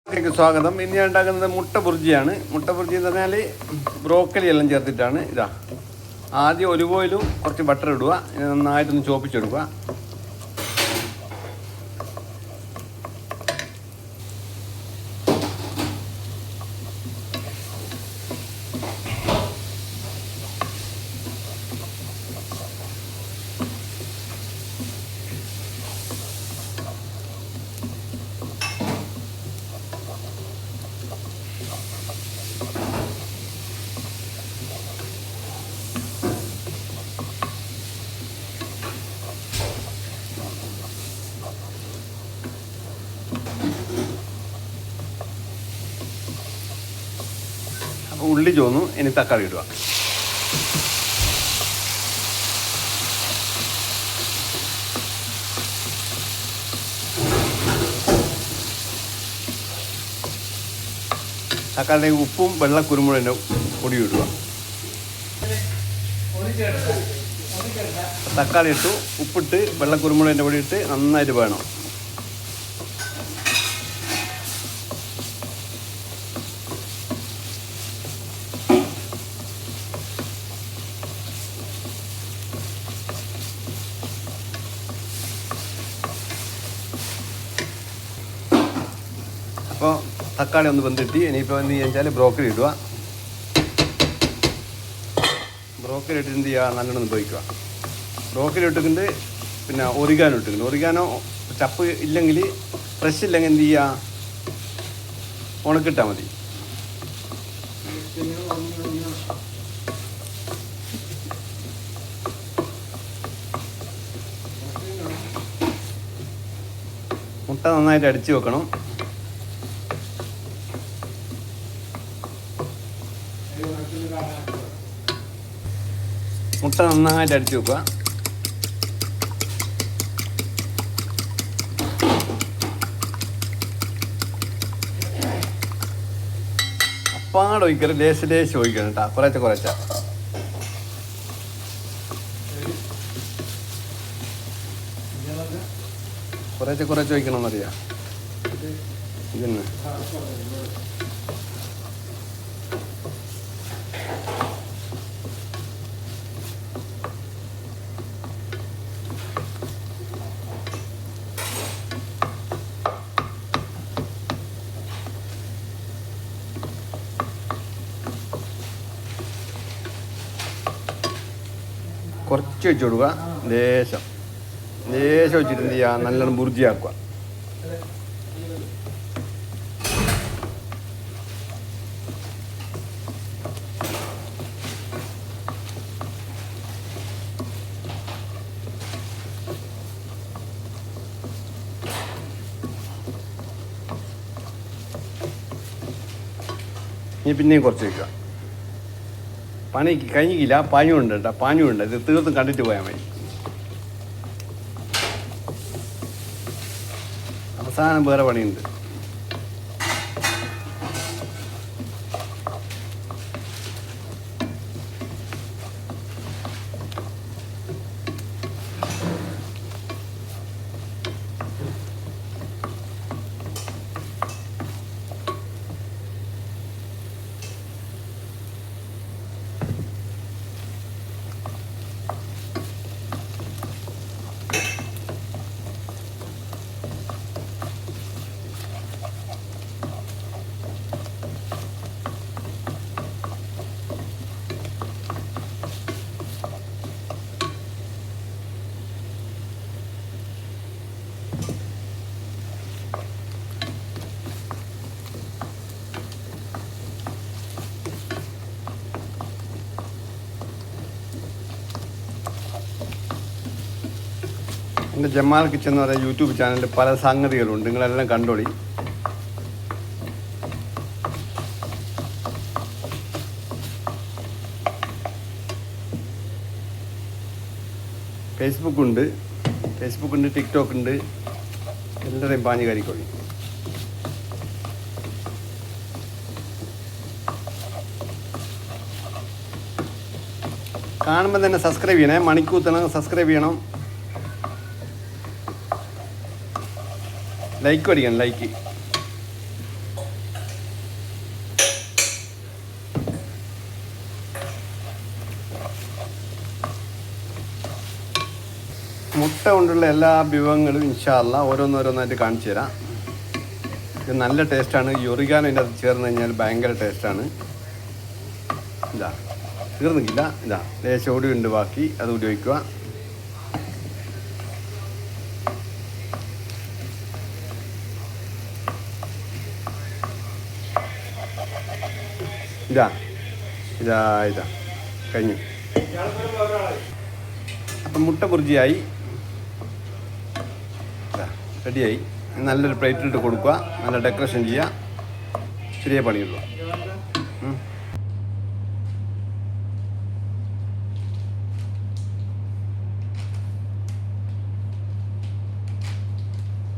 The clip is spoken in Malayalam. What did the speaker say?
സ്വാഗതം. ഇനി ഞാൻ ഉണ്ടാക്കുന്നത് മുട്ട ബുർജിയാണ്. മുട്ട ബുർജി എന്ന് പറഞ്ഞാൽ ബ്രോക്കലി എല്ലാം ചേർത്തിട്ടാണ്. ഇതാ ആദ്യം ഒലിവ് ഓയിലും കുറച്ച് ബട്ടർ ഇടുക, നന്നായിട്ടൊന്ന് ചോപ്പിച്ചെടുക്കുക. അപ്പോൾ ഉള്ളി ചോന്നു, ഇനി തക്കാളി ഇടുക. തക്കാളിയുടെ ഉപ്പും വെള്ള കുരുമുളകിൻ്റെ പൊടി ഇടുക. തക്കാളി ഇട്ടു, ഉപ്പിട്ട് വെള്ള കുരുമുളകിൻ്റെ പൊടി ഇട്ട് നന്നായിട്ട് വേണം. അപ്പോൾ തക്കാളി ഒന്ന് വെന്തിട്ട് ഇനിയിപ്പോൾ എന്ത് ചെയ്യുക വെച്ചാൽ ബ്രോക്കലി ഇടുക. ബ്രോക്കലി ഇട്ടിട്ട് എന്ത് ചെയ്യുക, നല്ലോണം ഉപയോഗിക്കുക. ബ്രോക്കലി ഇട്ടിട്ടുണ്ട്, പിന്നെ ഒറിഗാനോ ഇട്ടിട്ടുണ്ട്. ഒറിഗാനോ ചപ്പ് ഇല്ലെങ്കിൽ, ഫ്രഷ് ഇല്ലെങ്കിൽ എന്ത് ചെയ്യുക, ഉണക്കിട്ടാൽ മതി. മുട്ട നന്നായിട്ട് അടിച്ച് വെക്കണം. മുട്ട നന്നായിട്ട് അടിച്ച് വെക്കുക. അപ്പാട് ഒഴിക്കരുത്, ലേശം ഒഴിക്കണം കേട്ടോ, കുറച്ച് ഒഴിക്കണം എന്നറിയാം. ഇതന്നെ കുറച്ച് വെച്ച് കൊടുക്കുക. ലേശം വെച്ചിട്ട് എന്ത് ചെയ്യുക, നല്ലോണം ബുർജിയാക്കുക. ഇനി പിന്നെയും കുറച്ച് വയ്ക്കുക. പണി കഴിഞ്ഞില്ല, പാഞ്ഞുണ്ട് കേട്ടോ, പാഞ്ഞുണ്ട്. ഇത് തീർത്തും കണ്ടിട്ട് പോയാൽ മതി. അവസാനം വേറെ പണിയുണ്ട്. എൻ്റെ ജമാൽ കിച്ചൻ എന്ന് പറയുന്ന യൂട്യൂബ് ചാനലിൽ പല സംഗതികളുണ്ട്, നിങ്ങളെല്ലാം കണ്ടോളി. ഫേസ്ബുക്കുണ്ട്, ടിക്ടോക്ക് ഉണ്ട്. എല്ലാവരെയും പാഞ്ഞ് കയറിക്കോളി. കാണുമ്പോൾ തന്നെ സബ്സ്ക്രൈബ് ചെയ്യണേ, മണിക്കൂത്തണം, സബ്സ്ക്രൈബ് ചെയ്യണം. ലൈക്ക് അടിക്കണം, ലൈക്ക്. കൊണ്ടുള്ള എല്ലാ വിഭവങ്ങളും ഇൻഷാ അല്ലാ ഓരോന്നോരോന്നായിട്ട് കാണിച്ചു തരാം. ഇത് നല്ല ടേസ്റ്റാണ്. ഈ ഒറിഗാനോ ഇതിൻ്റെ അത് ചേർന്ന് കഴിഞ്ഞാൽ ഭയങ്കര ടേസ്റ്റാണ്. ഇതാ തീർന്നില്ല, ഇതാ ലേശം ഓടി ഉണ്ട് ബാക്കി, അത് ഉപയോഗിക്കുക. ഇതാ ഇതാ ഇതാ കഴിഞ്ഞു. അപ്പം മുട്ട ബുർജിയായി, റെഡിയായി. നല്ലൊരു പ്ലേറ്റിലിട്ട് കൊടുക്കുക, നല്ല ഡെക്കറേഷൻ ചെയ്യുക. ചെറിയ പണിയുള്ളൂ.